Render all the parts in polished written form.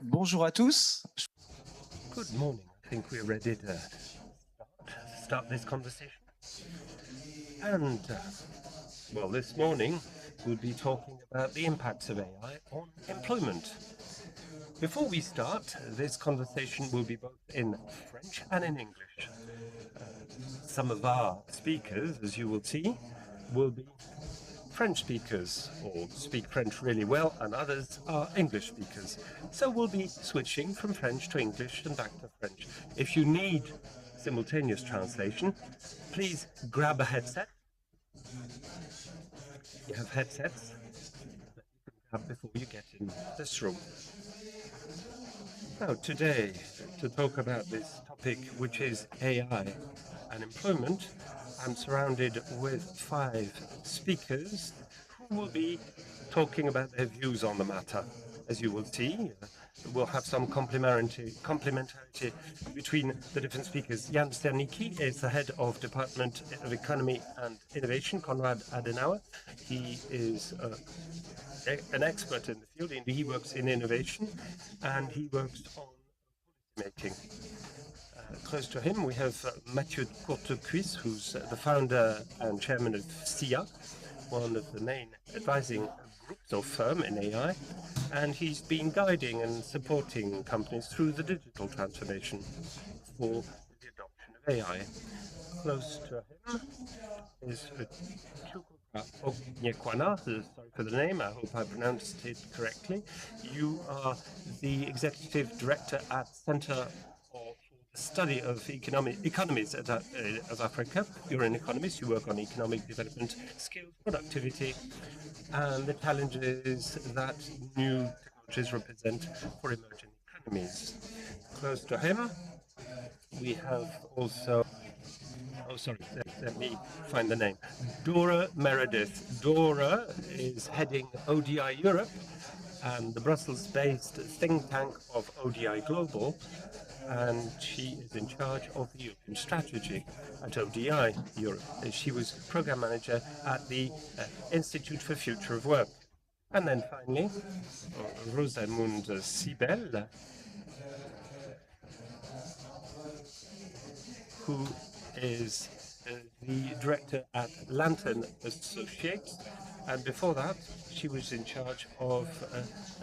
Bonjour à tous. Good morning. I think we're ready to start this conversation. And, well, this morning we'll be talking about the impacts of AI on employment. Before we start, this conversation will be both in French and in English. Some of our speakers, as you will see, will be French speakers or speak French really well, and others are English speakers. So we'll be switching from French to English and back to French. If you need simultaneous translation, please grab a headset. You have headsets that you can grab before you get in this room. Now, today, to talk about this topic, which is AI and employment, I'm surrounded with 5 speakers who will be talking about their views on the matter. As you will see, we'll have some complementarity between the different speakers. Jan Sterniki is the head of Department of Economy and Innovation, Konrad Adenauer. He is an expert in the field, and he works in innovation, and he works on policy making. Close to him, we have Mathieu Courtecuisse, who's the founder and chairman of SIA, one of the main advising groups or firm in AI, and he's been guiding and supporting companies through the digital transformation for the adoption of AI. Close to him is Onyekwana, sorry for the name, I hope I pronounced it correctly. You are the executive director at Center for the Study of Economies of Africa. You're an economist, you work on economic development, skills, productivity, and the challenges that new technologies represent for emerging economies. Close to him, we have also let me find the name. Dora Meredith. Dora is heading ODI Europe and the Brussels-based think tank of ODI Global, and she is in charge of the European strategy at ODI Europe. She was program manager at the Institute for Future of Work. And then finally, Rosamund Sibel, who is the director at Lantern Associates, and before that she was in charge of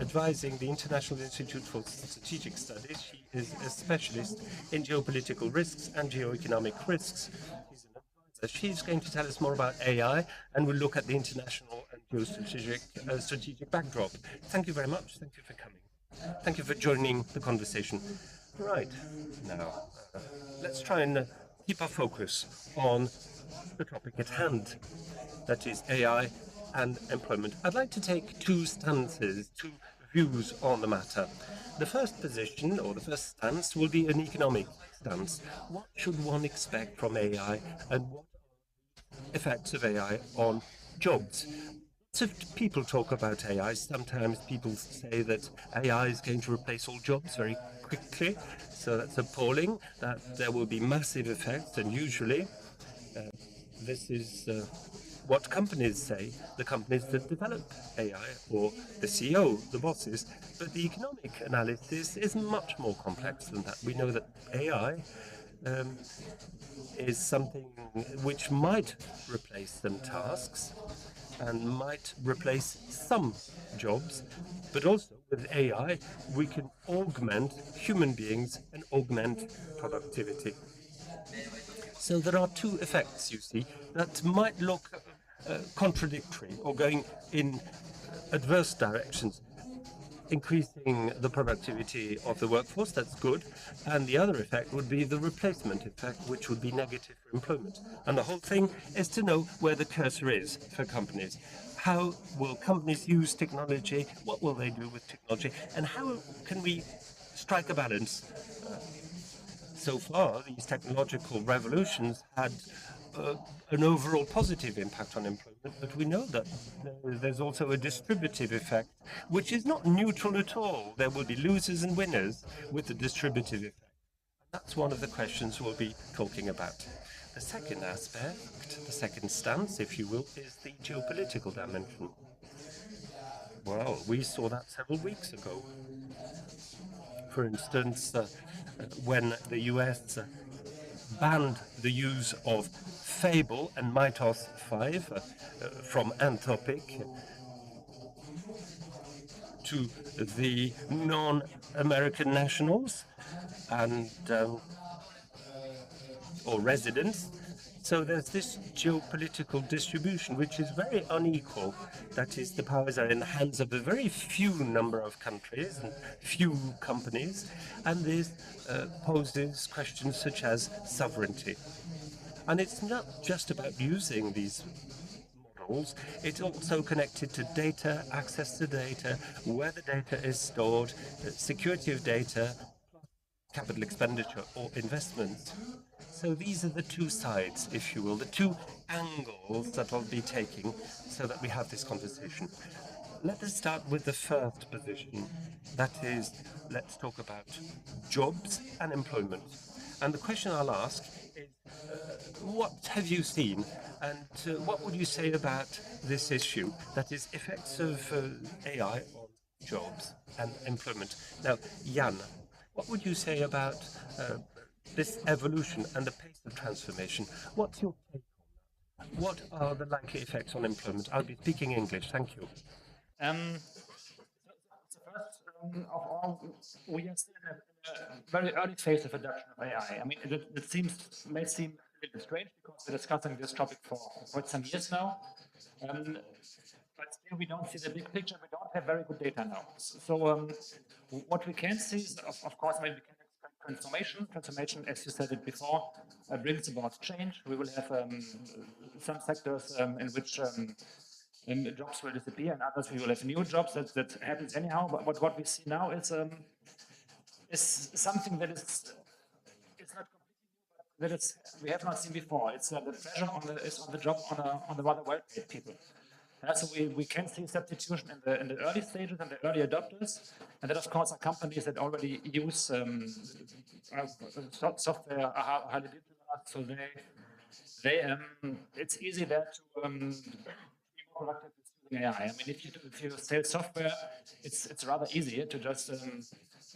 advising the International Institute for Strategic Studies. She is a specialist in geopolitical risks and geoeconomic risks. She's an advisor. She's going to tell us more about AI, and we'll look at the international and geostrategic strategic backdrop. Thank you very much. Thank you for coming. Thank you for joining the conversation. Right, now let's try and keep our focus on the topic at hand, that is AI and employment. I'd like to take 2 stances, 2 views on the matter. The first position, or the first stance, will be an economic stance. What should one expect from AI, and what are the effects of AI on jobs? Lots of people talk about AI. Sometimes people say that AI is going to replace all jobs very quickly, so that's appalling, that there will be massive effects, and usually this is what companies say, the companies that develop AI, or the CEO, the bosses. But the economic analysis is much more complex than that. We know that AI is something which might replace some tasks and might replace some jobs, but also with AI we can augment human beings and augment productivity. So there are 2 effects, you see, that might look contradictory or going in adverse directions. Increasing the productivity of the workforce, that's good, and the other effect would be the replacement effect, which would be negative for employment. And the whole thing is to know where the cursor is for companies. How will companies use technology? What will they do with technology? And how can we strike a balance? So far, these technological revolutions had an overall positive impact on employment, but we know that there's also a distributive effect, which is not neutral at all. There will be losers and winners with the distributive effect. That's one of the questions we'll be talking about. The second aspect, the second stance, if you will, is the geopolitical dimension. Well, we saw that several weeks ago. For instance, when the US banned the use of Fable and Mythos 5 from Anthropic to the non-American nationals and or residents. So there's this geopolitical distribution which is very unequal. That is, the powers are in the hands of a very few number of countries and few companies, and this poses questions such as sovereignty. And it's not just about using these models, it's also connected to data, access to data, where the data is stored, security of data, capital expenditure or investment. So these are the two sides, if you will, the two angles that I'll be taking so that we have this conversation. Let us start with the first position. That is, let's talk about jobs and employment. And the question I'll ask is, what have you seen and what would you say about this issue, that is, effects of AI on jobs and employment? Now, Jan, what would you say about this evolution and the pace of transformation? What's your take on that? What are the likely effects on employment? I'll be speaking English, thank you. So first of all, we are still in a very early phase of adoption of AI. I mean, it may seem a little strange because we're discussing this topic for quite some years now. But still, we don't see the big picture. We don't have very good data now. So what we can see is, of course, I mean, we can expect transformation. Transformation, as you said it before, brings about change. We will have some sectors in which jobs will disappear, and others we will have new jobs. That happens anyhow. But what we see now is something that is not completely new, but we have not seen before. It's the pressure is on the job on the rather well-paid people. So we can see substitution in the early stages and the early adopters, and that of course are companies that already use software are highly digitalized, so it's easy there to be more productive using AI. I mean, if you sell software, it's rather easy to just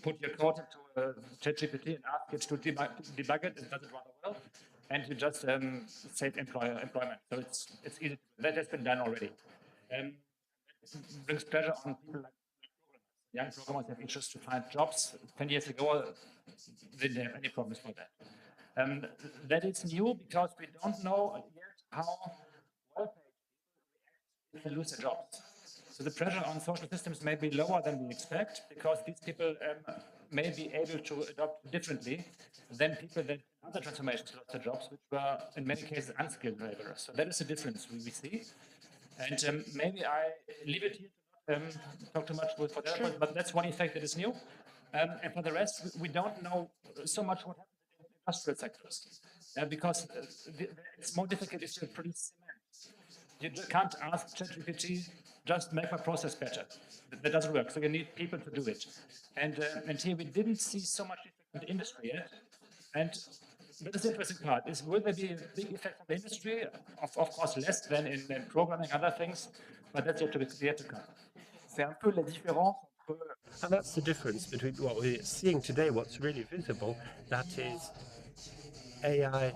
put your code into ChatGPT and ask it to debug it. It does it rather well, and you just save employment. So it's easy. That has been done already. It brings pressure on people like programmers. Young programmers have interest to find jobs. 10 years ago, they didn't have any problems with that. That is new because we don't know yet how well-paid people react if they lose their jobs. So the pressure on social systems may be lower than we expect because these people may be able to adopt differently than people that in other transformations lost their jobs, which were in many cases unskilled laborers. So that is the difference we see. And maybe I leave it here to not talk too much for that, but that's one effect that is new. And for the rest, we don't know so much what happens in industrial sectors because it's more difficult if you produce cement. You can't ask ChatGPT, just make my process better. That doesn't work. So you need people to do it. And here we didn't see so much effect in the industry yet. And that is the interesting part. Will there be a big effect on the industry? Of course, less than in programming and other things, but that's yet to come. C'est un peu la différence entre. And that's the difference between what we're seeing today, what's really visible, that is AI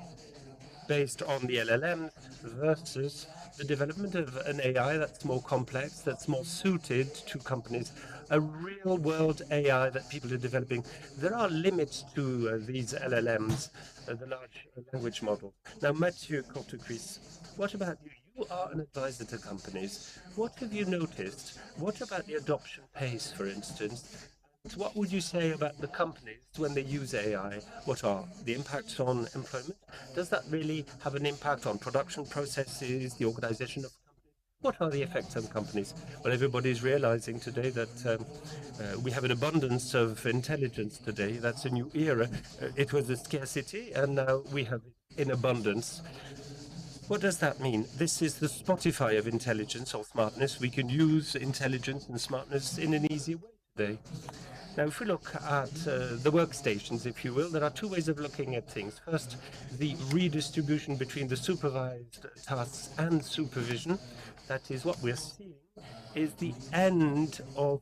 based on the LLM versus the development of an AI that's more complex, that's more suited to companies, a real world AI that people are developing. There are limits to these LLMs, the large language model. Now, Mathieu Courtecuisse, what about you? You are an advisor to companies. What have you noticed? What about the adoption pace, for instance? What would you say about the companies when they use AI? What are the impacts on employment? Does that really have an impact on production processes, the organization of companies? What are the effects on companies? Well, everybody's realizing today that we have an abundance of intelligence today. That's a new era. It was a scarcity, and now we have it in abundance. What does that mean? This is the Spotify of intelligence or smartness. We can use intelligence and smartness in an easy way today. Now, if we look at the workstations, if you will, there are two ways of looking at things. First, the redistribution between the supervised tasks and supervision. That is what we're seeing is the end of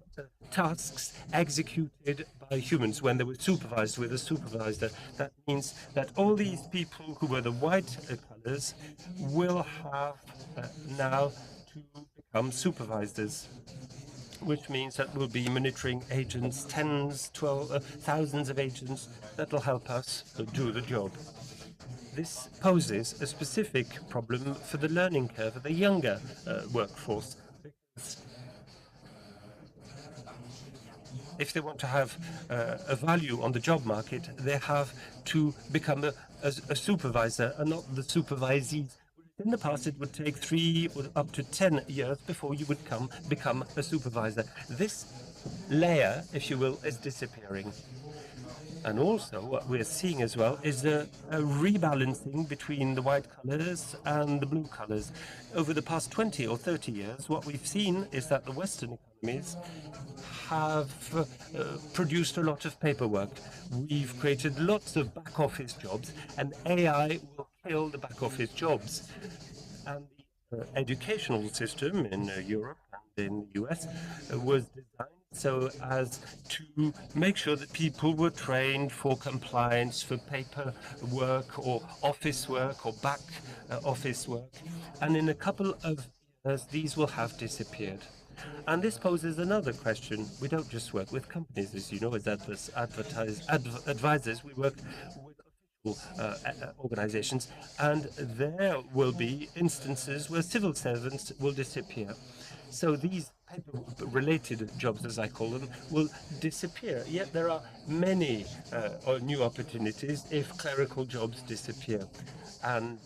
tasks executed by humans when they were supervised with a supervisor. That means that all these people who were the white colors will have now to become supervisors, which means that we'll be monitoring agents, tens, thousands of agents that will help us do the job. This poses a specific problem for the learning curve of the younger workforce. Because if they want to have a value on the job market, they have to become a supervisor and not the supervisees. In the past, it would take 3 or up to 10 years before you would become a supervisor. This layer, if you will, is disappearing. And also, what we're seeing as well is a rebalancing between the white colors and the blue colors. Over the past 20 or 30 years, what we've seen is that the Western economies have produced a lot of paperwork. We've created lots of back office jobs, and AI will kill the back office jobs. And the educational system in Europe and in the US was designed so as to make sure that people were trained for compliance, for paper work or office work or back office work. And in a couple of years, these will have disappeared. And this poses another question. We don't just work with companies, as you know, as advisors. We work with organizations, and there will be instances where civil servants will disappear. So these paper-related jobs, as I call them, will disappear. Yet there are many new opportunities if clerical jobs disappear. And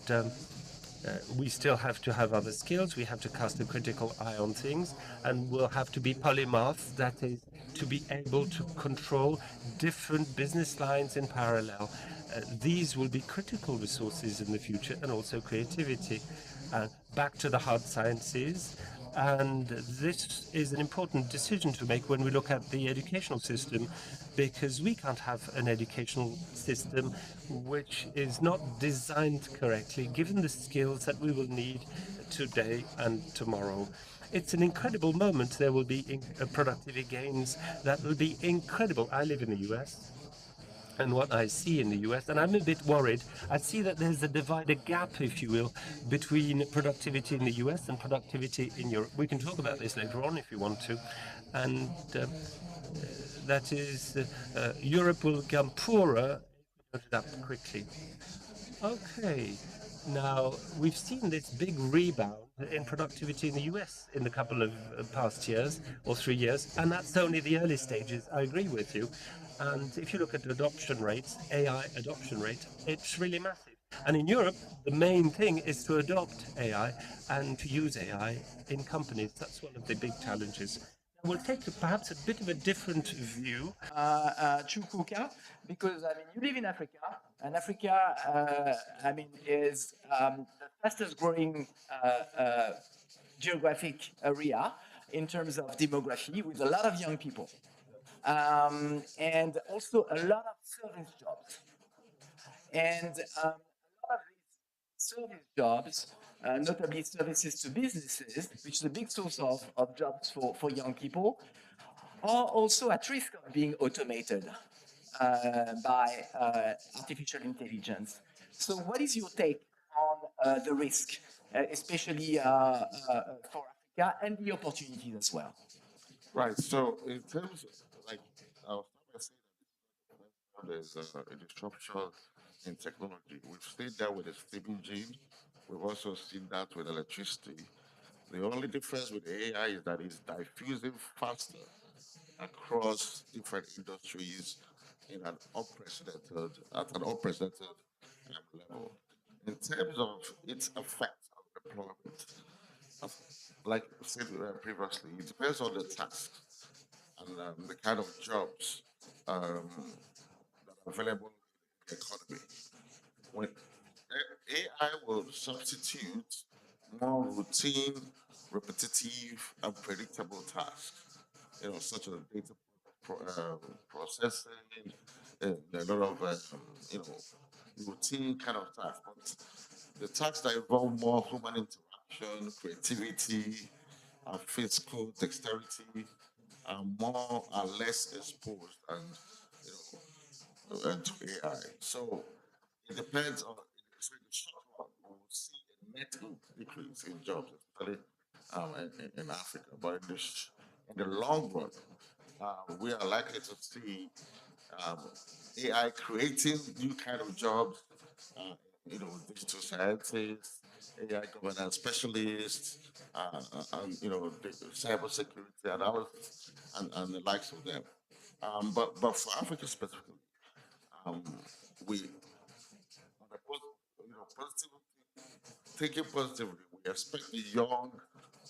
we still have to have other skills. We have to cast a critical eye on things, and we'll have to be polymaths, that is, to be able to control different business lines in parallel. These will be critical resources in the future, and also creativity. Back to the hard sciences. And this is an important decision to make when we look at the educational system, because we can't have an educational system which is not designed correctly, given the skills that we will need today and tomorrow. It's an incredible moment. There will be productivity gains that will be incredible. I live in the US. And what I see in the US, and I'm a bit worried, I see that there's a divided gap, if you will, between productivity in the US and productivity in Europe. We can talk about this later on if you want to. And that is, Europe will become poorer if we don't adapt quickly. Okay. Now, we've seen this big rebound in productivity in the US in the couple of past years or 3 years, and that's only the early stages. I agree with you. And if you look at adoption rates, AI adoption rate, it's really massive. And in Europe, the main thing is to adopt AI and to use AI in companies. That's one of the big challenges. We'll take perhaps a bit of a different view. Chukwuka, because I mean, you live in Africa, and Africa, I mean, is the fastest growing geographic area in terms of demography, with a lot of young people, and also a lot of service jobs. And a lot of these service jobs, notably services to businesses, which is a big source of jobs for young people, are also at risk of being automated by artificial intelligence. So what is your take on the risk, especially for Africa, and the opportunities as well? Right. So in terms of like, I'll start by saying that there's a disruption in technology. We've seen that with the steam engine. We've also seen that with electricity. The only difference with AI is that it's diffusing faster across different industries in at an unprecedented level. In terms of its effect on deployment, of- like said previously, it depends on the task and the kind of jobs um, that are available in the economy. When AI will substitute more routine, repetitive, and predictable tasks, such as data processing, and a lot of you know routine kind of tasks. But the tasks that involve more human interaction, creativity, and physical dexterity are more are less exposed and to AI. So it depends on so in the short run, we will see a net decrease in jobs, especially in Africa. But in the long run, we are likely to see um, AI creating new kind of jobs, uh, digital scientists, AI governance specialists, and the cybersecurity analysts, and the likes of them. But for Africa specifically, um, we on a positive thinking positively, we expect the young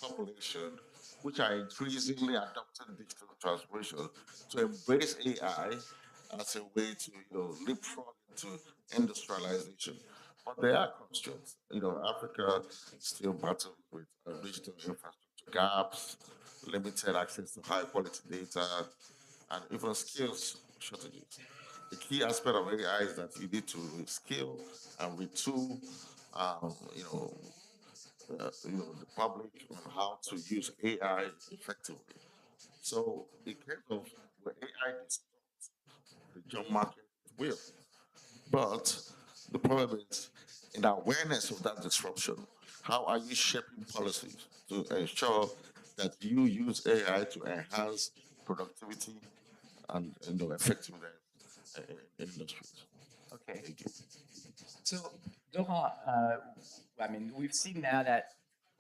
population, which are increasingly adopting digital transformation, to embrace AI as a way to leapfrog into industrialization. But there are constraints. Africa still battles with digital infrastructure gaps, limited access to high quality data, and even skills shortages. The key aspect of AI is that you need to skill and retool, um, you know, the public on how to use AI effectively. So, in case of where AI disrupts the job market, it will. But the problem is, in awareness of that disruption, how are you shaping policies to ensure that you use AI to enhance productivity and effectiveness in industries? Okay. Thank you. So, Dora, I mean, we've seen now that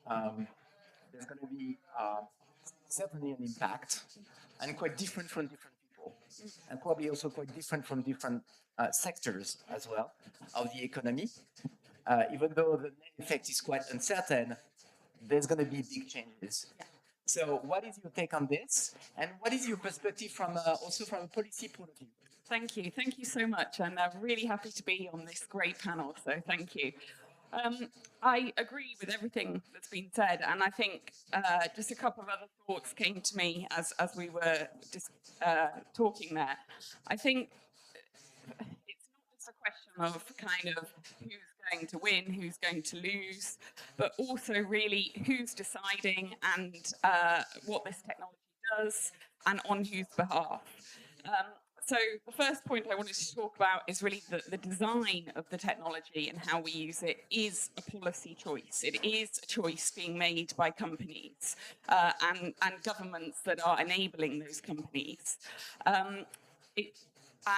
um, there's going to be certainly an impact, and quite different from different people, and probably also quite different from different sectors as well of the economy. Even though the net effect is quite uncertain, there's going to be big changes. So, what is your take on this, and what is your perspective from also from a policy point of view? Thank you so much, and I'm really happy to be on this great panel. So thank you. I agree with everything that's been said, and I think just a couple of other thoughts came to me as we were just talking there. I think it's not just a question of kind of who's going to win, who's going to lose, but also really who's deciding and what this technology does and on whose behalf. Um, so the first point I wanted to talk about is really the design of the technology and how we use it is a policy choice. It is a choice being made by companies and governments that are enabling those companies. It,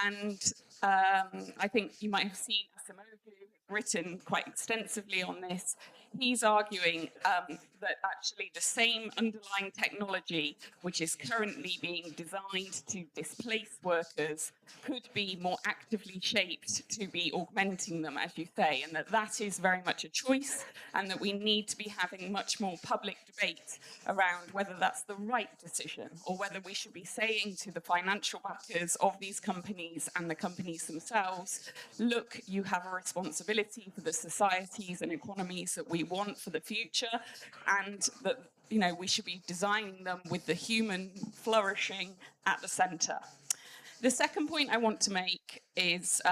and I think you might have seen Asimoglu written quite extensively on this. He's arguing that actually the same underlying technology, which is currently being designed to displace workers, could be more actively shaped to be augmenting them, as you say, and that is very much a choice, and that we need to be having much more public debate around whether that's the right decision, or whether we should be saying to the financial backers of these companies and the companies themselves, look, you have a responsibility for the societies and economies that we want for the future, and that we should be designing them with the human flourishing at the centre. The second point I want to make is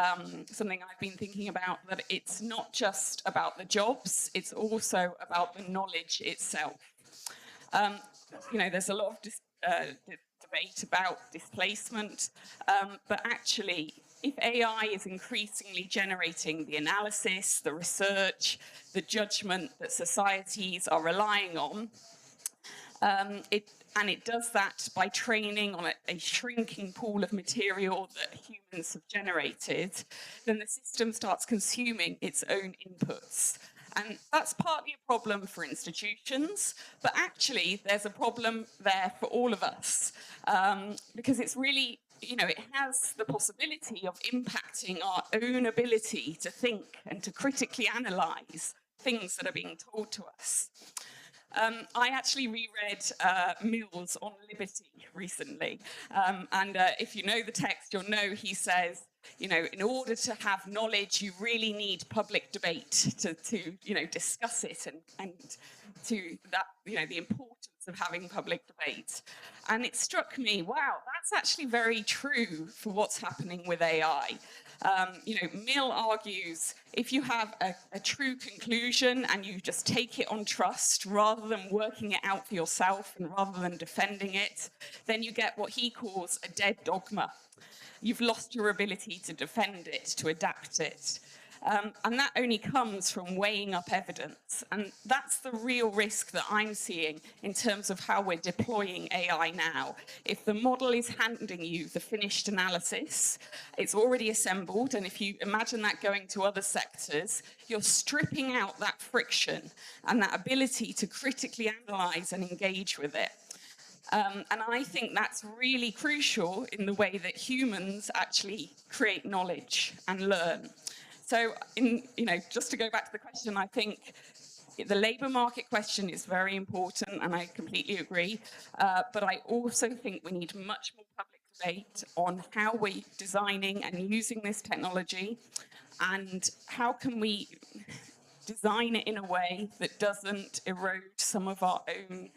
something I've been thinking about, that it's not just about the jobs, it's also about the knowledge itself. There's a lot of debate about displacement, but actually, if AI is increasingly generating the analysis, the research, the judgment that societies are relying on, it does that by training on a shrinking pool of material that humans have generated, then the system starts consuming its own inputs. And that's partly a problem for institutions, but actually there's a problem there for all of us, because it's really, it has the possibility of impacting our own ability to think and to critically analyse things that are being told to us. I actually reread Mill's on liberty recently, and if you know the text, you'll know he says, in order to have knowledge, you really need public debate to discuss it and to that, the importance of having public debate. And it struck me, wow, that's actually very true for what's happening with AI. Mill argues if you have a true conclusion and you just take it on trust rather than working it out for yourself and rather than defending it, then you get what he calls a dead dogma. You've lost your ability to defend it, to adapt it. And that only comes from weighing up evidence. And that's the real risk that I'm seeing in terms of how we're deploying AI now. If the model is handing you the finished analysis, it's already assembled, and if you imagine that going to other sectors, you're stripping out that friction and that ability to critically analyze and engage with it. And I think that's really crucial in the way that humans actually create knowledge and learn. So, just to go back to the question, I think the labour market question is very important, and I completely agree. But I also think we need much more public debate on how we're designing and using this technology, and how can we design it in a way that doesn't erode some of our own,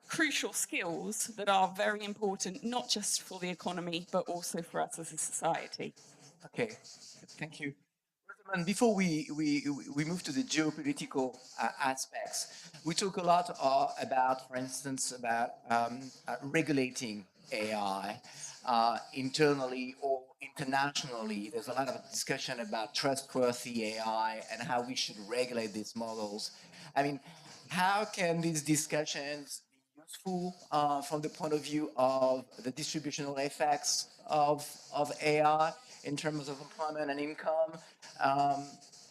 crucial skills that are very important, not just for the economy, but also for us as a society. Okay, thank you. And before we move to the geopolitical aspects, we talk a lot about, for instance, about regulating AI internally or internationally. There's a lot of discussion about trustworthy AI and how we should regulate these models. I mean, how can these discussions be useful from the point of view of the distributional effects of AI in terms of employment and income?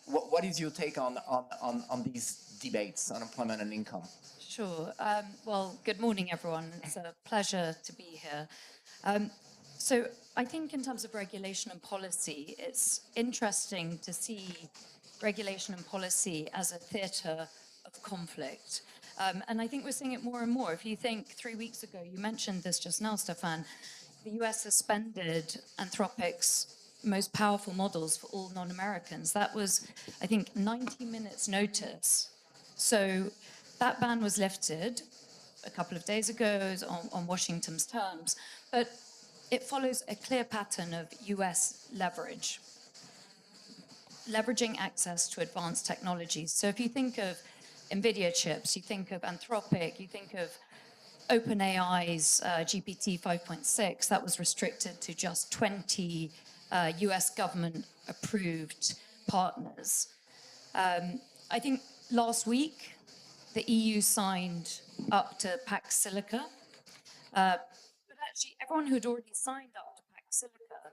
What is your take on these debates on employment and income? Sure. Well, good morning, everyone. It's a pleasure to be here. So I think in terms of regulation and policy, it's interesting to see regulation and policy as a theatre of conflict. And I think we're seeing it more and more. If you think 3 weeks ago, you mentioned this just now, Stefan, the US suspended Anthropic's most powerful models for all non-Americans. That was, I think, 90 minutes notice. So that ban was lifted a couple of days ago on Washington's terms, but it follows a clear pattern of US leverage, leveraging access to advanced technologies. So if you think of NVIDIA chips, you think of Anthropic, you think of OpenAI's GPT 5.6, that was restricted to just 20 US government-approved partners. I think last week, the EU signed up to Pax Silica. But actually, everyone who had already signed up to Pax Silica,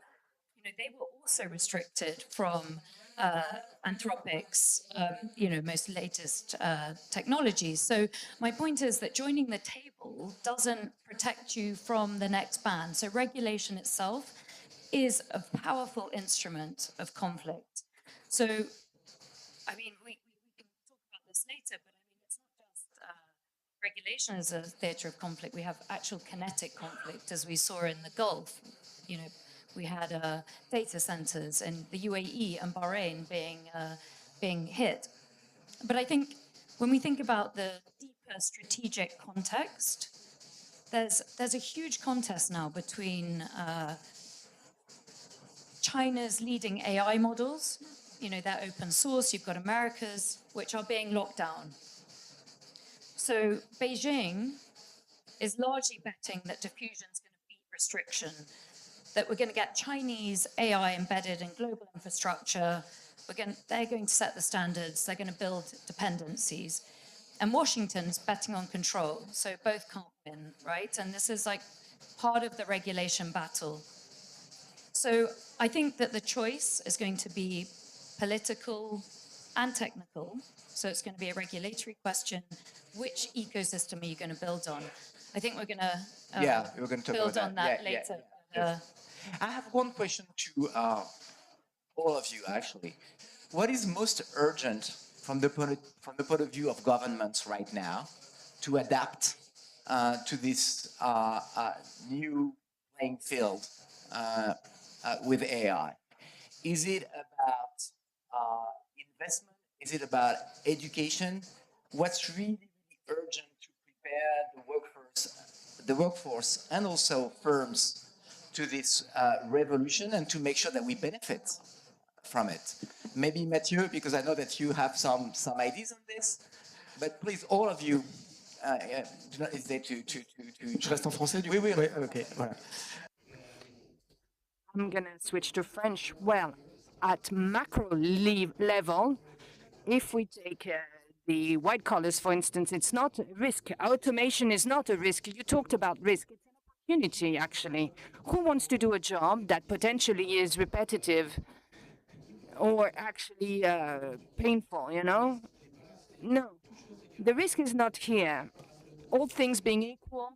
they were also restricted from Anthropic's, most latest technologies. So my point is that joining the table doesn't protect you from the next ban. So regulation itself is a powerful instrument of conflict. So, I mean, we can talk about this later, but I mean, it's not just regulation as a theatre of conflict. We have actual kinetic conflict, as we saw in the Gulf. We had data centers in the UAE and Bahrain being hit. But I think when we think about the deeper strategic context, there's a huge contest now between China's leading AI models, they're open source, you've got America's, which are being locked down. So Beijing is largely betting that diffusion is going to beat restriction, that we're going to get Chinese AI embedded in global infrastructure, they're going to set the standards, they're going to build dependencies. And Washington's betting on control, so both can't win, right? And this is like part of the regulation battle. So I think that the choice is going to be political and technical. So it's going to be a regulatory question. Which ecosystem are you going to build on? I think we're going to build on that later. I have one question to all of you, actually. What is most urgent from the point of view of governments right now to adapt to this new playing field with AI? Is it about investment? Is it about education? What's really, really urgent to prepare the workforce and also firms to this revolution and to make sure that we benefit from it? Maybe Mathieu, because I know that you have some ideas on this, but please, all of you, do not hesitate to. Je reste en français du Oui, oui. Ouais, ok, voilà. I'm going to switch to French. Well, at macro level, if we take the white collars, for instance, it's not a risk. Automation is not a risk. You talked about risk. It's an opportunity, actually. Who wants to do a job that potentially is repetitive or actually painful, you know? No. The risk is not here. All things being equal,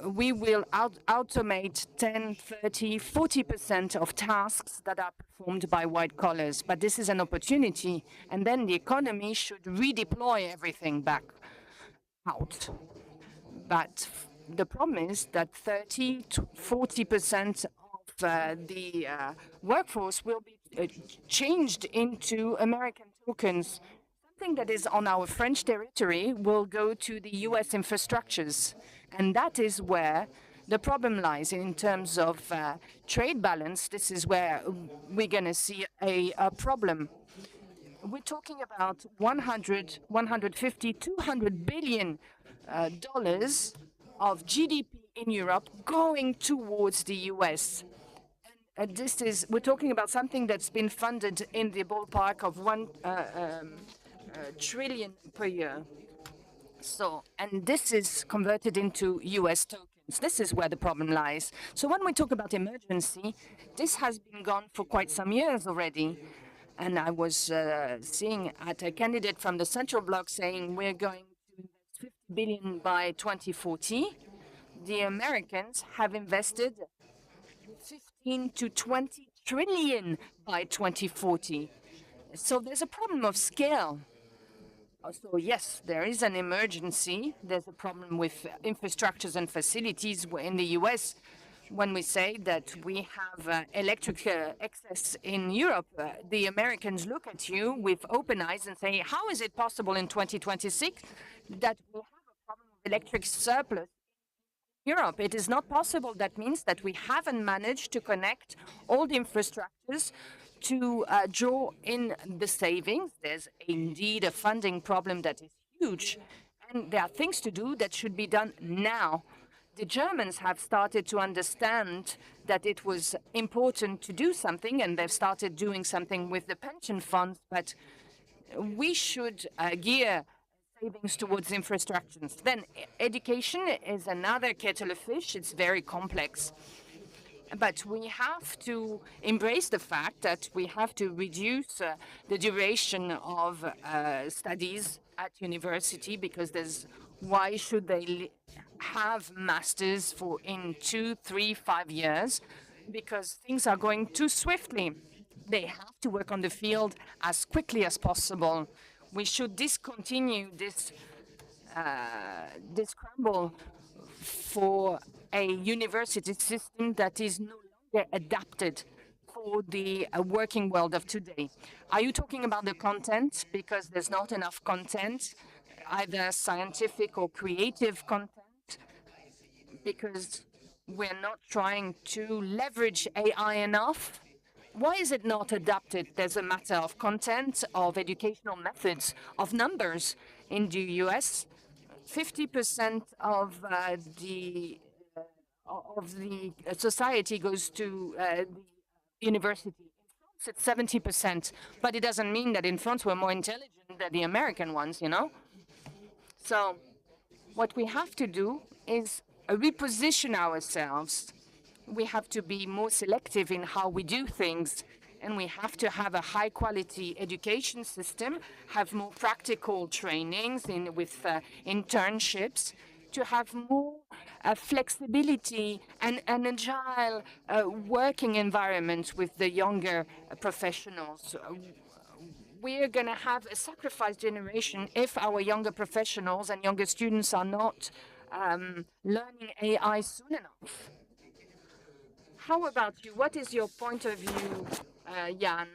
we will automate 10, 30, 40% of tasks that are performed by white collars. But this is an opportunity. And then the economy should redeploy everything back out. But the problem is that 30 to 40% of the workforce will be changed into American tokens. Something that is on our French territory will go to the US infrastructures. And that is where the problem lies in terms of trade balance. This is where we're going to see a problem. We're talking about 100, 150, 200 billion dollars of GDP in Europe going towards the US. And we're talking about something that's been funded in the ballpark of 1 trillion per year. So, and this is converted into US tokens. This is where the problem lies. So when we talk about emergency, this has been gone for quite some years already. And I was seeing at a candidate from the Central Bloc saying we're going to invest 50 billion by 2040. The Americans have invested 15 to 20 trillion by 2040. So there's a problem of scale. So yes, there is an emergency. There's a problem with infrastructures and facilities in the US. When we say that we have electric excess in Europe, the Americans look at you with open eyes and say, how is it possible in 2026 that we have a problem of electric surplus in Europe? It is not possible. That means that we haven't managed to connect all the infrastructures to draw in the savings. There's indeed a funding problem that is huge. And there are things to do that should be done now. The Germans have started to understand that it was important to do something, and they've started doing something with the pension funds, but we should gear savings towards infrastructures. Then education is another kettle of fish. It's very complex. But we have to embrace the fact that we have to reduce the duration of studies at university, because why should they have masters in 2, 3, 5 years? Because things are going too swiftly. They have to work on the field as quickly as possible. We should discontinue this scramble for a university system that is no longer adapted for the working world of today. Are you talking about the content? Because there's not enough content, either scientific or creative content, because we're not trying to leverage AI enough. Why is it not adapted? There's a matter of content, of educational methods, of numbers. In the US, 50% of the society goes to the university. In France, it's 70%, but it doesn't mean that in France we're more intelligent than the American ones, you know? So what we have to do is reposition ourselves. We have to be more selective in how we do things, and we have to have a high-quality education system, have more practical trainings with internships, to have more flexibility and an agile working environment with the younger professionals. We're going to have a sacrificed generation if our younger professionals and younger students are not learning AI soon enough. how about you? What is your point of view, Jan?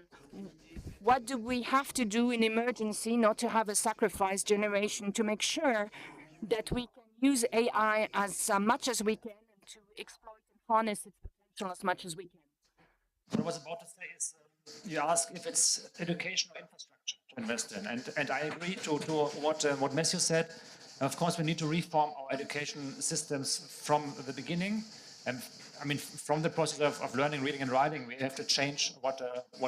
What do we have to do in emergency not to have a sacrificed generation to make sure that we can use AI as much as we can and to exploit and harness its potential as much as we can? What I was about to say is, you ask if it's education or infrastructure to invest in, and I agree to what Matthew said. Of course, we need to reform our education systems from the beginning, and I mean from the process of learning, reading, and writing. We have to change what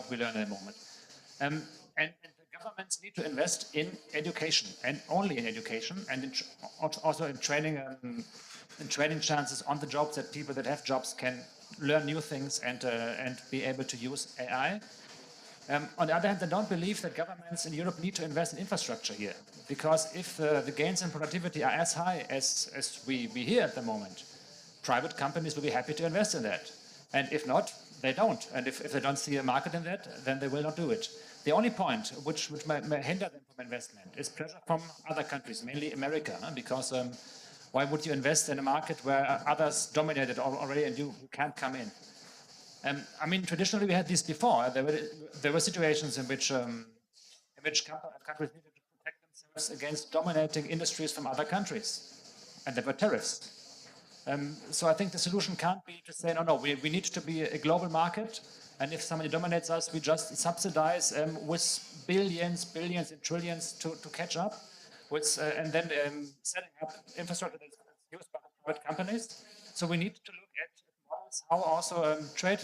we learn at the moment, and the governments need to invest in education and only in education, and also in training. And training chances on the jobs, that people that have jobs can learn new things and be able to use AI. On the other hand, I don't believe that governments in Europe need to invest in infrastructure here, because if the gains in productivity are as high as we hear at the moment, private companies will be happy to invest in that. And if not, they don't. And if they don't see a market in that, then they will not do it. The only point which may hinder them from investment is pressure from other countries, mainly America, because why would you invest in a market where others dominate it already and you can't come in? I mean, traditionally we had this before. There were situations in which countries needed to protect themselves against dominating industries from other countries, and there were tariffs. So I think the solution can't be to say, no, we need to be a global market, and if somebody dominates us, we just subsidize with billions and trillions to catch up. And then setting up infrastructure that's used by private companies. So we need to look at models, how also trade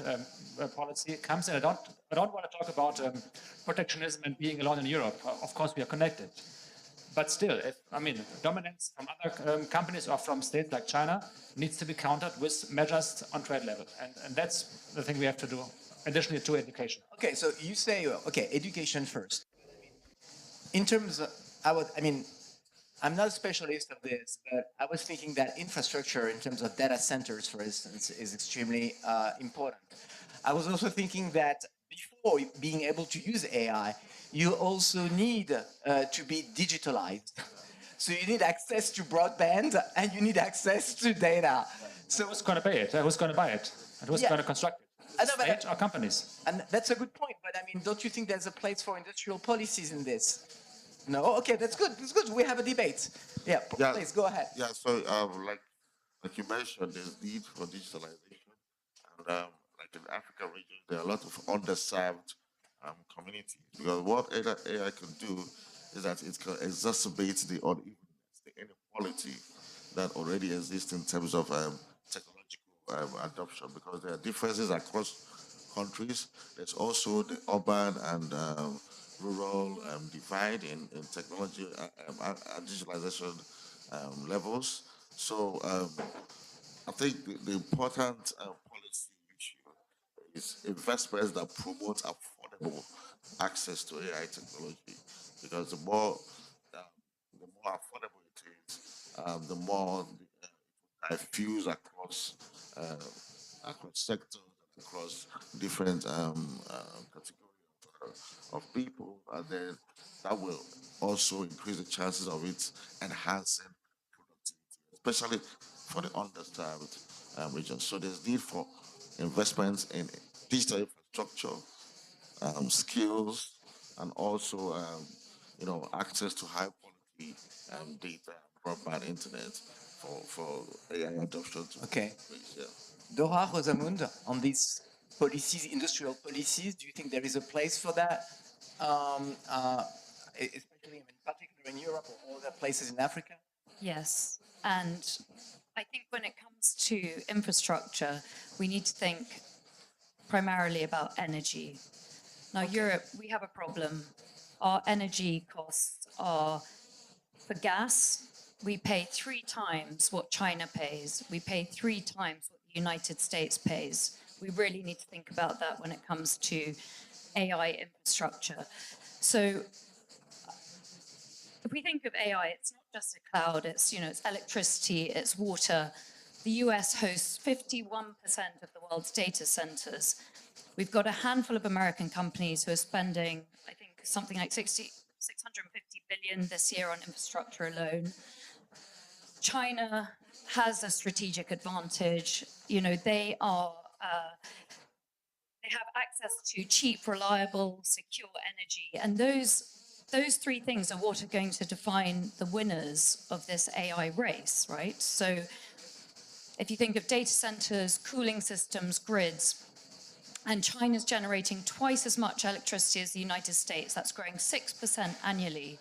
policy comes in. I don't want to talk about protectionism and being alone in Europe. Of course, we are connected. But still, dominance from other companies or from states like China needs to be countered with measures on trade level. And that's the thing we have to do, additionally to education. Okay, so you say, education first. In terms of, I'm not a specialist of this, but I was thinking that infrastructure in terms of data centers, for instance, is extremely important. I was also thinking that before being able to use AI, you also need to be digitalized. So you need access to broadband and you need access to data. So who's going to pay it? Who's going to buy it? And who's going to construct it? State or companies? And that's a good point. But don't you think there's a place for industrial policies in this? No? Okay, that's good. That's good. We have a debate. Yeah, please go ahead. Yeah, so like you mentioned, there's need for digitalization. And like in the African region, there are a lot of underserved communities. Because what AI can do is that it can exacerbate the unevenness, the inequality that already exists in terms of technological adoption. Because there are differences across countries. There's also the urban and rural divide in technology and digitalization levels. So I think the important policy issue is investments that promote affordable access to AI technology, because the more affordable it is, the more diffuse across sectors, across different categories of people, and then that will also increase the chances of it enhancing productivity, especially for the underserved regions. So there's need for investments in digital infrastructure, skills, and also access to high quality data, broadband internet for AI adoption. Okay. Yeah. Dora, Rosamund, on these policies, industrial policies, do you think there is a place for that? Especially in particular in Europe or other places in Africa? Yes, and I think when it comes to infrastructure, we need to think primarily about energy. Now, Europe, we have a problem. Our energy costs are, for gas, we pay 3 times what China pays. We pay 3 times what the United States pays. We really need to think about that when it comes to AI infrastructure. So if we think of AI, it's not just a cloud, it's electricity, it's water. The US hosts 51% of the world's data centers. We've got a handful of American companies who are spending, I think, something like 650 billion this year on infrastructure alone. China has a strategic advantage. They are They have access to cheap, reliable, secure energy. And those three things are what are going to define the winners of this AI race, right? So if you think of data centers, cooling systems, grids, and China's generating twice as much electricity as the United States, that's growing 6% annually.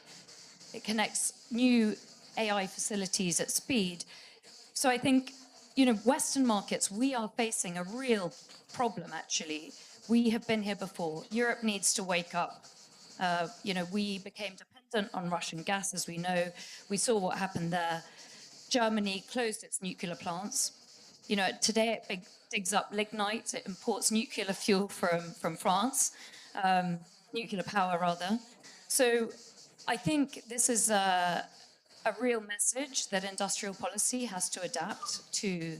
It connects new AI facilities at speed. So I think, Western markets, we are facing a real problem, actually. We have been here before. Europe needs to wake up. We became dependent on Russian gas, as we know. We saw what happened there. Germany closed its nuclear plants. Today it digs up lignite. It imports nuclear fuel from France, nuclear power, rather. So I think this is a real message that industrial policy has to adapt to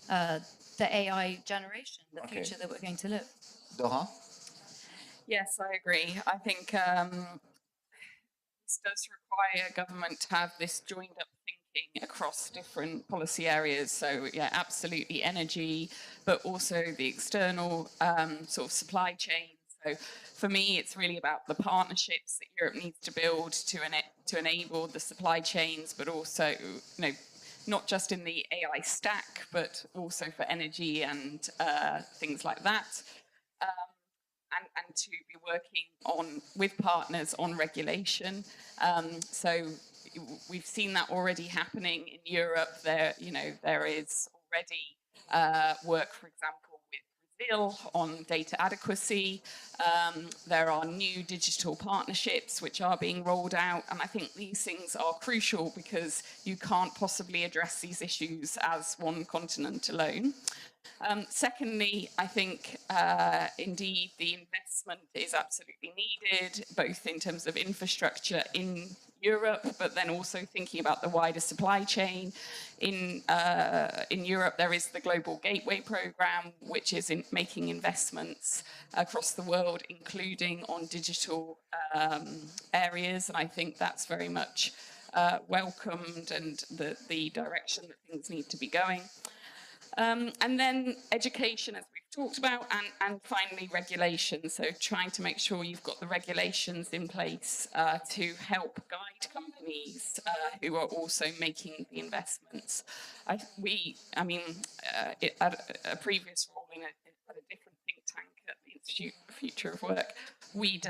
the AI generation, the future that we're going to live. Dora? Yes, I agree. I think this does require government to have this joined up thinking across different policy areas. So yeah, absolutely energy, but also the external sort of supply chain. So for me, it's really about the partnerships that Europe needs to build to enable the supply chains, but also, not just in the AI stack, but also for energy and things like that. And to be working with partners on regulation. So we've seen that already happening in Europe. There is already work, for example, with Brazil on data adequacy. There are new digital partnerships which are being rolled out, and I think these things are crucial because you can't possibly address these issues as one continent alone. Secondly, I think indeed the investment is absolutely needed, both in terms of infrastructure in Europe, but then also thinking about the wider supply chain. In Europe, there is the Global Gateway Programme, which is making investments across the world, including on digital areas, and I think that's very much welcomed and the direction that things need to be going. And then education, as we've talked about, and finally regulation. So trying to make sure you've got the regulations in place to help guide companies who are also making the investments. At a previous role at a different think tank at the Institute for Future of Work, we'd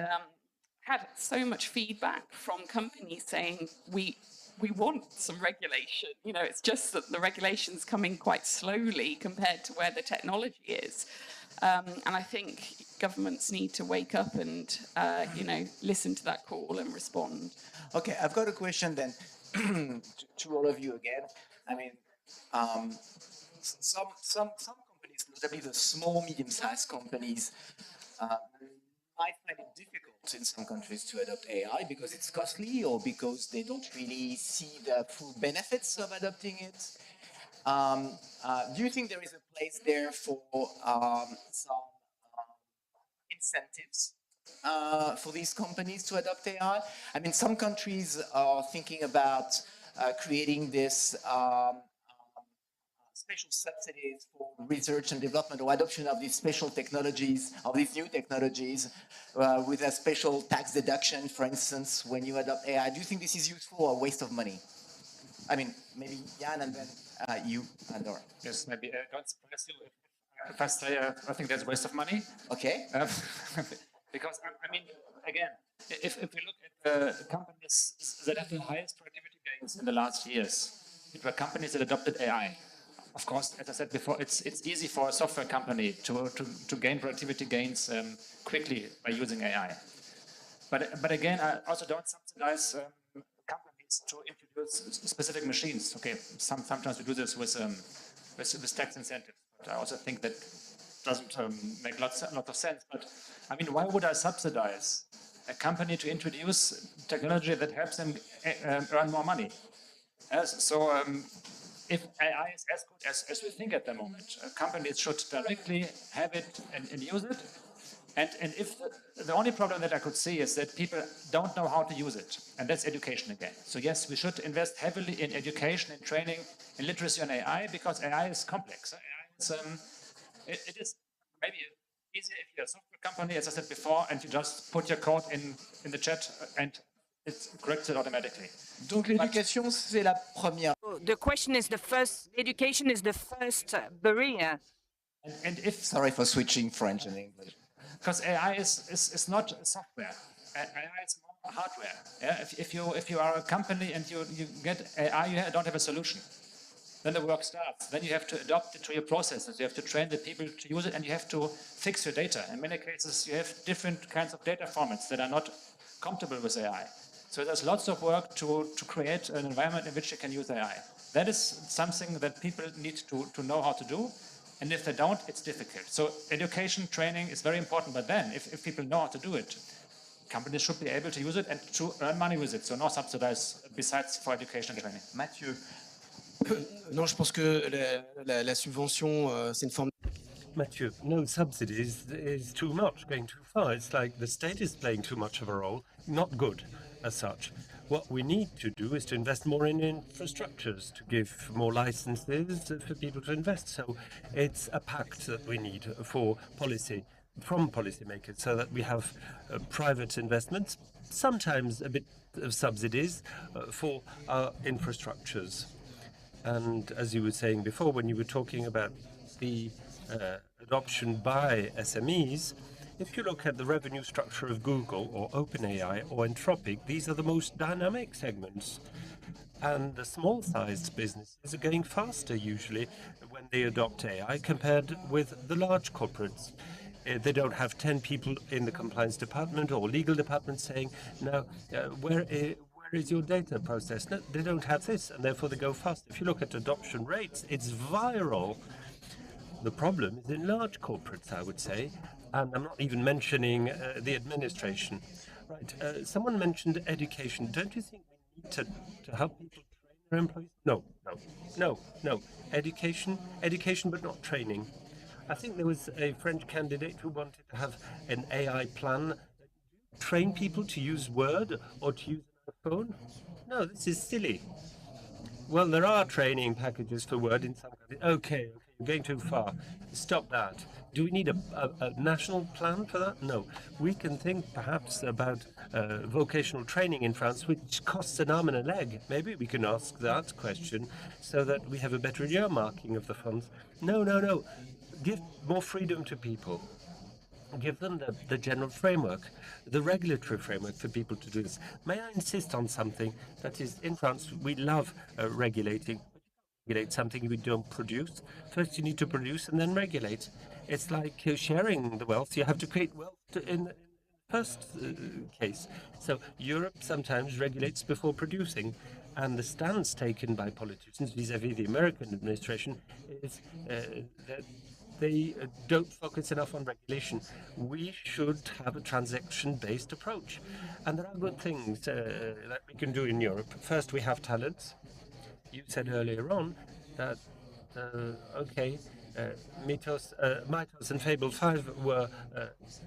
had so much feedback from companies saying we want some regulation. It's just that the regulation's coming quite slowly compared to where the technology is. And I think governments need to wake up and, listen to that call and respond. Okay, I've got a question then to all of you again. I mean, some companies, notably the small, medium-sized companies, might find it difficult in some countries to adopt AI because it's costly or because they don't really see the full benefits of adopting it. Do you think there is a place there for some incentives for these companies to adopt AI? I mean, some countries are thinking about creating this special subsidies for research and development or adoption of these special technologies, of these new technologies, with a special tax deduction, for instance, when you adopt AI. Do you think this is useful or a waste of money? I mean, maybe Jan and then you and Dora. Yes, maybe don't surprise you if I say I think that's a waste of money. Okay. Because, I mean, again, if we look at the companies that have the highest productivity gains in the last years, it were companies that adopted AI. Of course, as I said before, it's easy for a software company to gain productivity gains quickly by using AI. But again, I also don't subsidize companies to introduce specific machines. Okay, sometimes we do this with tax incentives. But I also think that doesn't make lots of sense. But I mean, why would I subsidize a company to introduce technology that helps them earn more money? If AI is as good as we think at the moment, companies should directly have it and use it. And if the only problem that I could see is that people don't know how to use it, and that's education again. So yes, we should invest heavily in education and training and literacy on AI because AI is complex. AI it is maybe easier if you're a software company, as I said before, and you just put your code in the chat and it corrects it automatically. Donc l'éducation, c'est la première. The question is education is the first barrier. And if Sorry for switching French and English. because AI is not software, AI is more hardware. Yeah? If you are a company and you get AI, you don't have a solution. Then the work starts. Then you have to adopt it to your processes. You have to train the people to use it, and you have to fix your data. In many cases, you have different kinds of data formats that are not compatible with AI. So there's lots of work to create an environment in which you can use AI. That is something that people need to know how to do. And if they don't, it's difficult. So education, training is very important. But then, if people know how to do it, companies should be able to use it and to earn money with it. So no subsidize besides for education and training. Mathieu. Non, je pense que la subvention, c'est une forme. Matthew, no subsidies is too much, going too far. It's like the state is playing too much of a role, not good as such. What we need to do is to invest more in infrastructures, to give more licenses for people to invest. So it's a pact that we need for policy, from policymakers, so that we have private investments, sometimes a bit of subsidies for our infrastructures. And as you were saying before, when you were talking about the adoption by SMEs, if you look at the revenue structure of Google or OpenAI or Anthropic, these are the most dynamic segments. And the small-sized businesses are going faster usually when they adopt AI compared with the large corporates. They don't have 10 people in the compliance department or legal department saying, now, where is your data processed? No, they don't have this, and therefore they go fast. If you look at adoption rates, it's viral. The problem is in large corporates, I would say, and I'm not even mentioning the administration. Right? Someone mentioned education. Don't you think we need to help people train their employees? No. Education, but not training. I think there was a French candidate who wanted to have an AI plan, train people to use Word or to use phone? No, this is silly. Well, there are training packages for Word in some countries. Okay, you're going too far. Stop that. Do we need a national plan for that? No. We can think perhaps about vocational training in France, which costs an arm and a leg. Maybe we can ask that question so that we have a better earmarking of the funds. No. Give more freedom to people. Give them the general framework, the regulatory framework for people to do this. May I insist on something that is, in France, we love regulating. Regulate something we don't produce. First you need to produce and then regulate. It's like sharing the wealth. You have to create wealth in the first case. So Europe sometimes regulates before producing. And the stance taken by politicians vis-à-vis the American administration is that they don't focus enough on regulation. We should have a transaction-based approach. And there are good things that we can do in Europe. First, we have talents. You said earlier on that, Mythos and Fable 5 were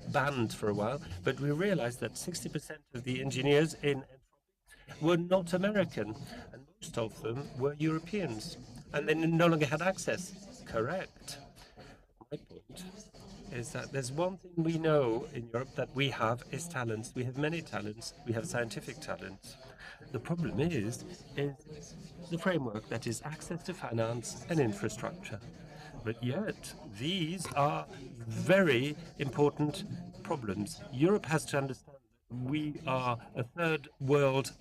banned for a while, but we realized that 60% of the engineers in were not American, and most of them were Europeans, and they no longer had access. Correct. My point is that there's one thing we know in Europe that we have is talents. We have many talents. We have scientific talents. The problem is the framework, that is access to finance and infrastructure. But yet, these are very important problems. Europe has to understand that we are a third world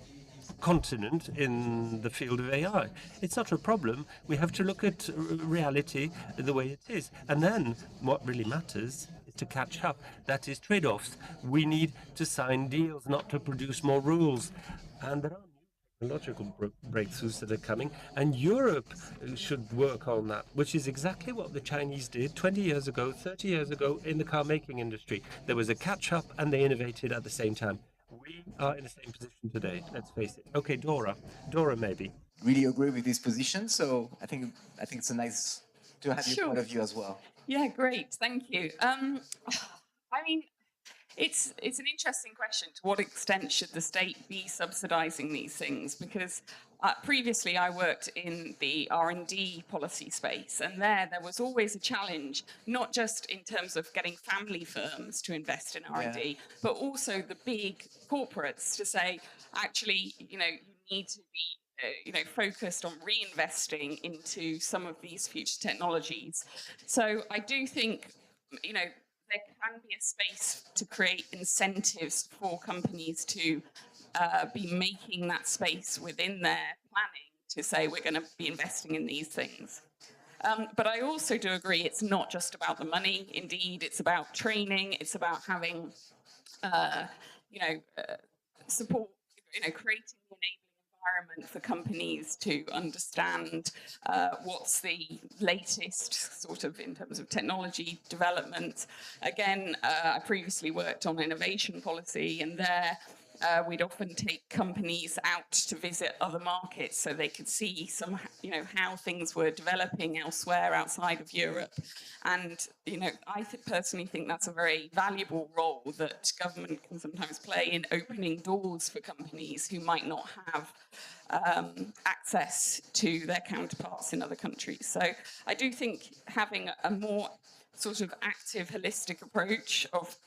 continent in the field of AI. It's not a problem. We have to look at reality the way it is. And then what really matters is to catch up. That is trade-offs. We need to sign deals, not to produce more rules. And there are new technological breakthroughs that are coming, and Europe should work on that, which is exactly what the Chinese did 20 years ago, 30 years ago in the car making industry. There was a catch-up and they innovated at the same time. We are in the same position today, let's face it. Okay, Dora maybe. Really agree with this position, so I think it's nice to have your point of view as well. Yeah, great, thank you. I mean, It's an interesting question. To what extent should the state be subsidising these things? Because previously I worked in the R&D policy space, and there was always a challenge, not just in terms of getting family firms to invest in R&D, but also the big corporates to say, actually, you need to be focused on reinvesting into some of these future technologies. So I do think, there can be a space to create incentives for companies to be making that space within their planning to say we're going to be investing in these things. But I also do agree it's not just about the money. Indeed, it's about training. It's about having, support, creating the enabling environment for companies to understand what's the latest sort of in terms of technology development. Again, I previously worked on innovation policy, and there we'd often take companies out to visit other markets so they could see how things were developing elsewhere outside of Europe. And I personally think that's a very valuable role that government can sometimes play in opening doors for companies who might not have access to their counterparts in other countries. So I do think having a more sort of active, holistic approach of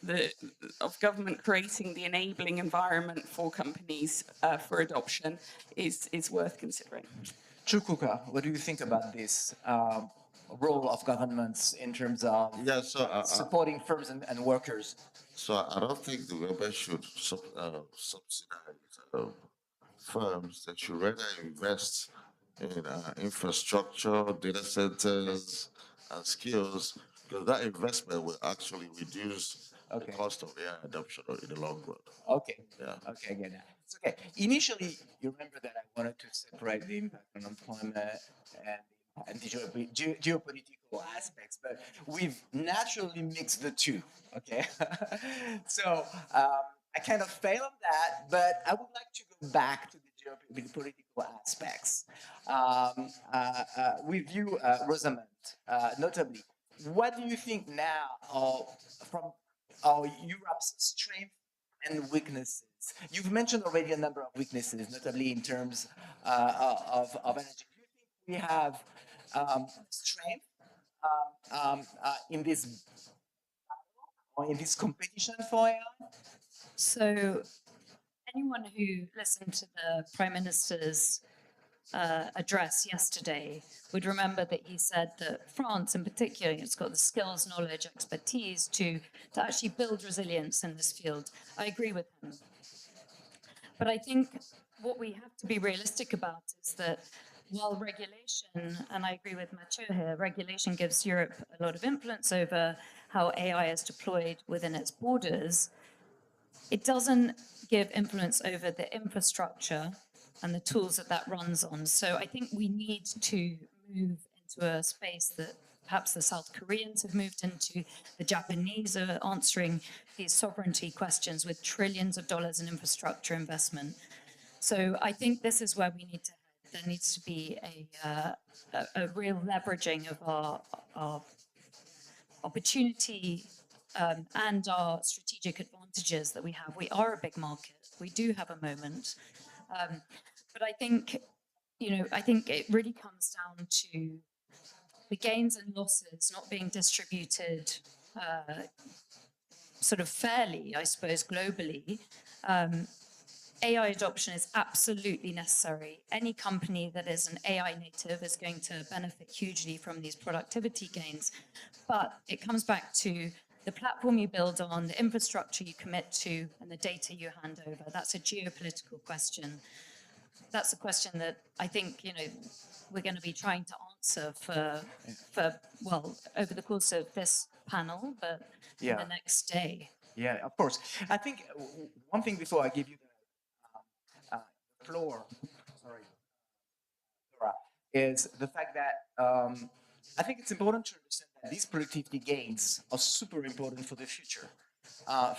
government creating the enabling environment for companies for adoption is worth considering. Chukwuka, what do you think about this role of governments in terms of supporting firms and workers? So I don't think the government should subsidize firms. They should rather invest in infrastructure, data centers, and skills, because that investment will actually reduce the cost of AI adoption in the long run. Okay. Yeah. Okay, I get that. It's okay. Initially, you remember that I wanted to separate the impact on employment and the geopolitical aspects, but we've naturally mixed the two. Okay. So I kind of failed on that, but I would like to go back to the geopolitical aspects. With you, Rosamund, notably, what do you think now from Europe's strength and weaknesses? You've mentioned already a number of weaknesses, notably in terms of energy. Do you think we have strength in this or in this competition for AI? So anyone who listened to the Prime Minister's address yesterday would remember that he said that France in particular has got the skills, knowledge, expertise to actually build resilience in this field. I agree with him. But I think what we have to be realistic about is that while regulation, and I agree with Mathieu here, regulation gives Europe a lot of influence over how AI is deployed within its borders, it doesn't give influence over the infrastructure and the tools that runs on. So I think we need to move into a space that perhaps the South Koreans have moved into. The Japanese are answering these sovereignty questions with trillions of dollars in infrastructure investment. So I think this is where we need to head. There needs to be a real leveraging of our opportunity and our strategic advantages that we have. We are a big market. We do have a moment. But I think it really comes down to the gains and losses not being distributed sort of fairly, I suppose, globally. AI adoption is absolutely necessary. Any company that is an AI native is going to benefit hugely from these productivity gains. But it comes back to the platform you build on, the infrastructure you commit to, and the data you hand over. That's a geopolitical question. That's a question that I think, we're going to be trying to answer for over the course of this panel, but the next day. Yeah, of course. I think one thing before I give you the floor, Laura, is the fact that I think it's important to understand that these productivity gains are super important for the future,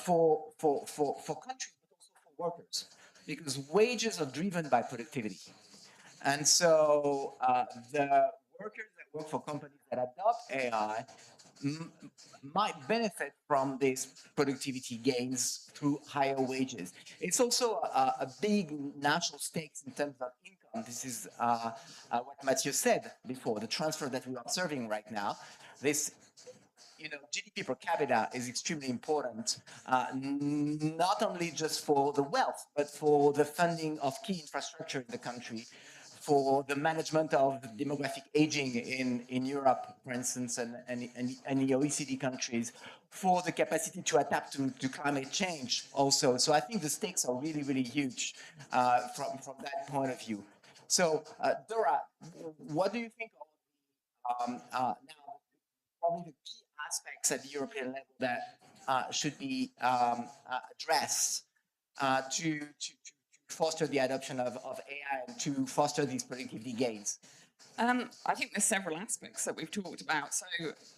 for countries, but also for workers, because wages are driven by productivity. And so the workers that work for companies that adopt AI might benefit from these productivity gains through higher wages. It's also a big national stakes in terms of income. This is what Mathieu said before, the transfer that we're observing right now. This GDP per capita is extremely important, not only just for the wealth, but for the funding of key infrastructure in the country, for the management of demographic aging in Europe, for instance, and the OECD countries, for the capacity to adapt to climate change also. So I think the stakes are really, really huge from that point of view. So Dora, what do you think of now probably the key aspects at the European level that should be addressed to foster the adoption of AI and to foster these productivity gains? I think there's several aspects that we've talked about. So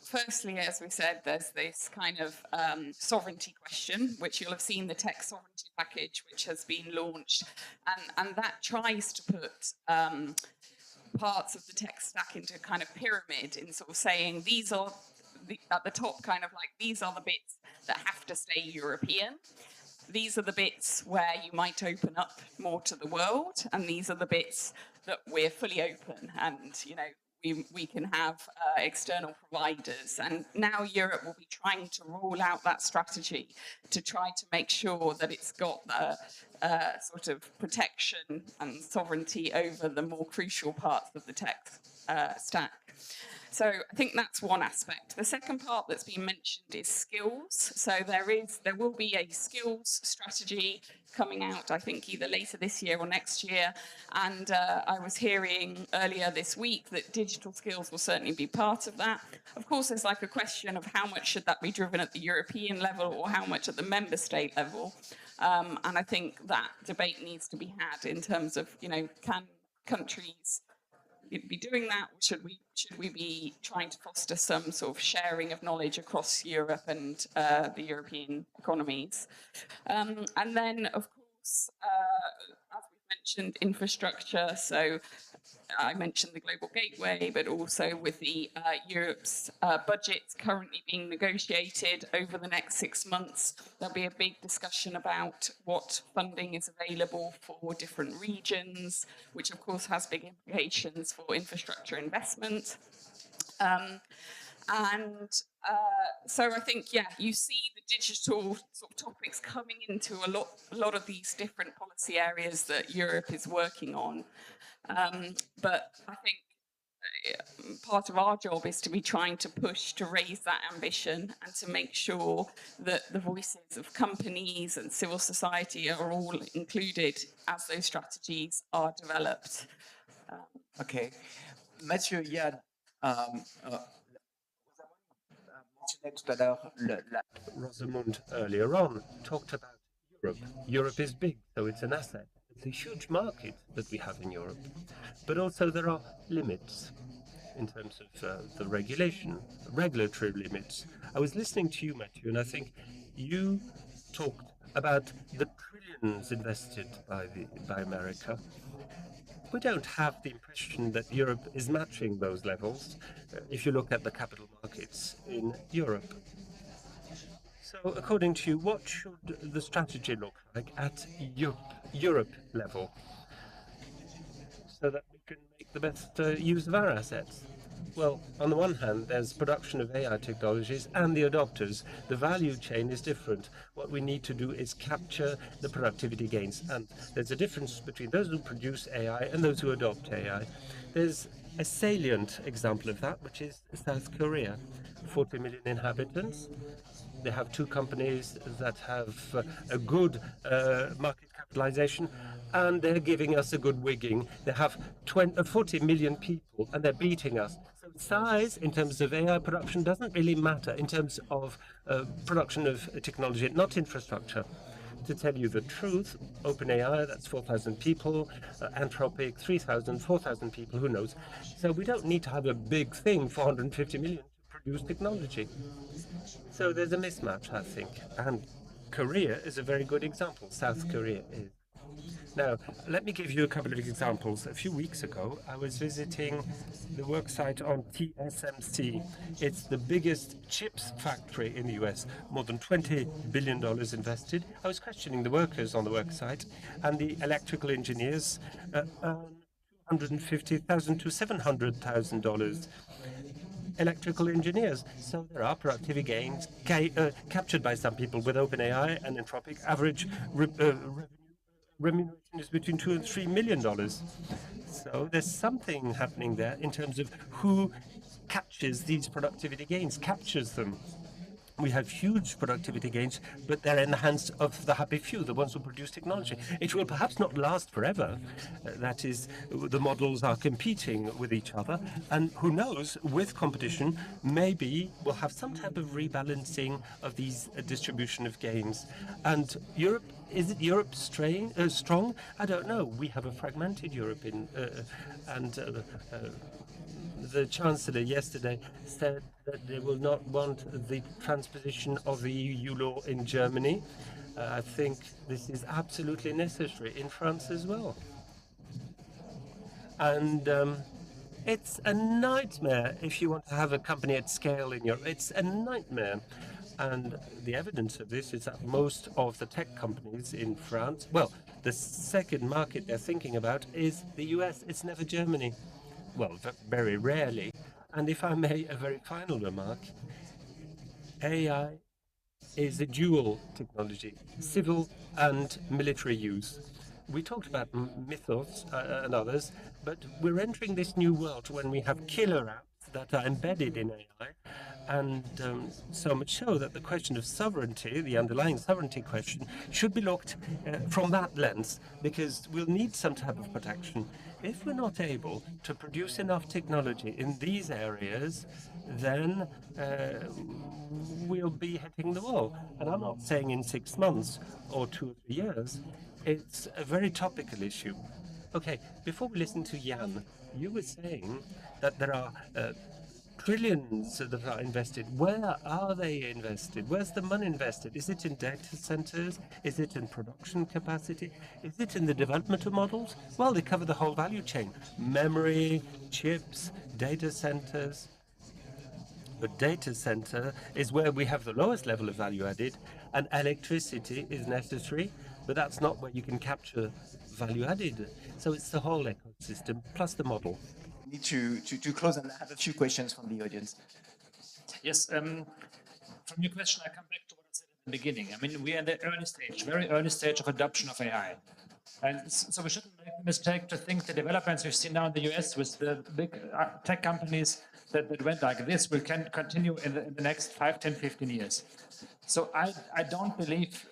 firstly, as we said, there's this kind of sovereignty question, which you'll have seen the tech sovereignty package, which has been launched, and that tries to put parts of the tech stack into a kind of pyramid in sort of saying these are at the top, kind of like these are the bits that have to stay European. These are the bits where you might open up more to the world, and these are the bits that we're fully open, and we can have external providers. And now Europe will be trying to roll out that strategy to try to make sure that it's got the sort of protection and sovereignty over the more crucial parts of the tech stack. So I think that's one aspect. The second part that's been mentioned is skills. So there will be a skills strategy coming out, I think, either later this year or next year. And I was hearing earlier this week that digital skills will certainly be part of that. Of course, there's like a question of how much should that be driven at the European level or how much at the member state level. And I think that debate needs to be had in terms of, can countries be doing that, or should we be trying to foster some sort of sharing of knowledge across Europe and the European economies? And then, of course, as we've mentioned, infrastructure. So I mentioned the Global Gateway, but also with the Europe's budgets currently being negotiated over the next 6 months, there'll be a big discussion about what funding is available for different regions, which of course has big implications for infrastructure investment. So I think, you see the digital sort of topics coming into a lot of these different policy areas that Europe is working on. But I think part of our job is to be trying to push to raise that ambition and to make sure that the voices of companies and civil society are all included as those strategies are developed. Okay. Mathieu, il y a Rosamund earlier on talked about Europe. Europe is big, so it's an asset. It's a huge market that we have in Europe. But also there are limits in terms of the regulatory limits. I was listening to you, Mathieu, and I think you talked about the trillions invested by America. We don't have the impression that Europe is matching those levels if you look at the capital markets in Europe. So according to you, what should the strategy look like at Europe level so that we can make the best use of our assets? Well, on the one hand, there's production of AI technologies and the adopters. The value chain is different. What we need to do is capture the productivity gains. And there's a difference between those who produce AI and those who adopt AI. There's a salient example of that, which is South Korea. 40 million inhabitants. They have 2 companies that have a good market capitalization, and they're giving us a good wigging. They have 40 million people, and they're beating us. So size, in terms of AI production, doesn't really matter in terms of production of technology, not infrastructure. To tell you the truth, OpenAI, that's 4,000 people, Anthropic, 3,000, 4,000 people, who knows. So we don't need to have a big thing, 450 million, to produce technology. So there's a mismatch, I think. And Korea is a very good example. South Korea is. Now, let me give you a couple of examples. A few weeks ago, I was visiting the work site on TSMC. It's the biggest chips factory in the US, more than $20 billion invested. I was questioning the workers on the work site, and the electrical engineers earn $150,000 to $700,000. Electrical engineers. So there are productivity gains captured by some people with OpenAI and Anthropic. Average remuneration is between $2 and $3 million. So there's something happening there in terms of who catches these productivity gains, captures them. We have huge productivity gains, but they're in the hands of the happy few, the ones who produce technology. It will perhaps not last forever. That is, the models are competing with each other. And who knows, with competition, maybe we'll have some type of rebalancing of these distribution of gains. And Europe, is it Europe strong? I don't know. We have a fragmented Europe the Chancellor yesterday said that they will not want the transposition of the EU law in Germany. I think this is absolutely necessary in France as well. And it's a nightmare if you want to have a company at scale in Europe. It's a nightmare. And the evidence of this is that most of the tech companies in France, well, the second market they're thinking about is the US. It's never Germany. Well, very rarely. And if I may, a very final remark, AI is a dual technology, civil and military use. We talked about mythos and others, but we're entering this new world when we have killer apps that are embedded in AI, and so much so that the question of sovereignty, the underlying sovereignty question, should be looked from that lens, because we'll need some type of protection. If we're not able to produce enough technology in these areas, then we'll be hitting the wall. And I'm not saying in 6 months or 2 or 3 years. It's a very topical issue. Okay, before we listen to Jan, you were saying that there are trillions that are invested. Where are they invested? Where's the money invested? Is it in data centers? Is it in production capacity? Is it in the development of models? Well, they cover the whole value chain. Memory, chips, data centers. But data center is where we have the lowest level of value added, and electricity is necessary, but that's not where you can capture value added. So it's the whole ecosystem plus the model. We need to close and have a few questions from the audience. Yes, from your question, I come back to what I said at the beginning. I mean, we are in the early stage, very early stage of adoption of AI. And so we shouldn't make the mistake to think the developments we've seen now in the US with the big tech companies that went like this will continue in the next 5, 10, 15 years. So I don't believe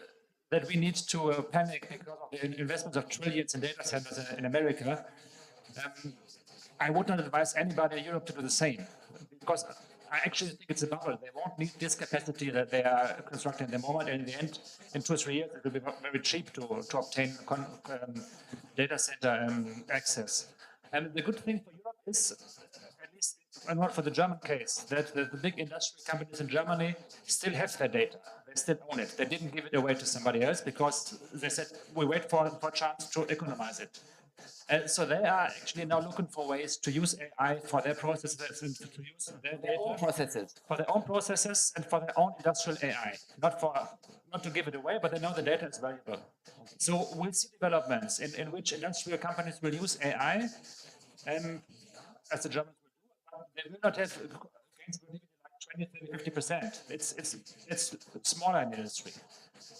that we need to panic because of the investments of trillions in data centers in America. I would not advise anybody in Europe to do the same, because I actually think it's a bubble. They won't need this capacity that they are constructing at the moment, and in the end, in 2 or 3 years, it will be very cheap to obtain data center access. And the good thing for Europe is, at least not for the German case, that the big industrial companies in Germany still have their data. They still own it. They didn't give it away to somebody else because they said, we wait for a chance to economize it. So they are actually now looking for ways to use AI for their processes and to use their data for their own processes and for their own industrial AI. Not to give it away, but they know the data is valuable. So we'll see developments in which industrial companies will use AI, as the Germans will do. They will not have gains like 20, 30, 50%. It's smaller in the industry.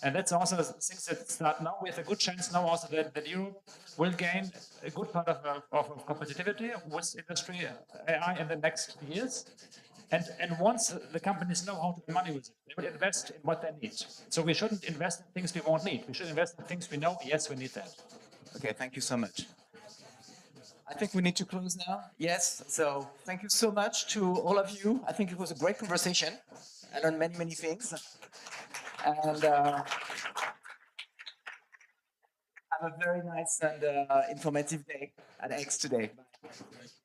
And that's also things that start now. We have a good chance now also that Europe will gain a good part of competitivity with industry AI in the next years. And once the companies know how to make money with it, they will invest in what they need. So we shouldn't invest in things we won't need. We should invest in things we know, yes, we need that. Okay, thank you so much. I think we need to close now. Yes, so thank you so much to all of you. I think it was a great conversation. I learned many, many things. And have a very nice and informative day at X today. Bye.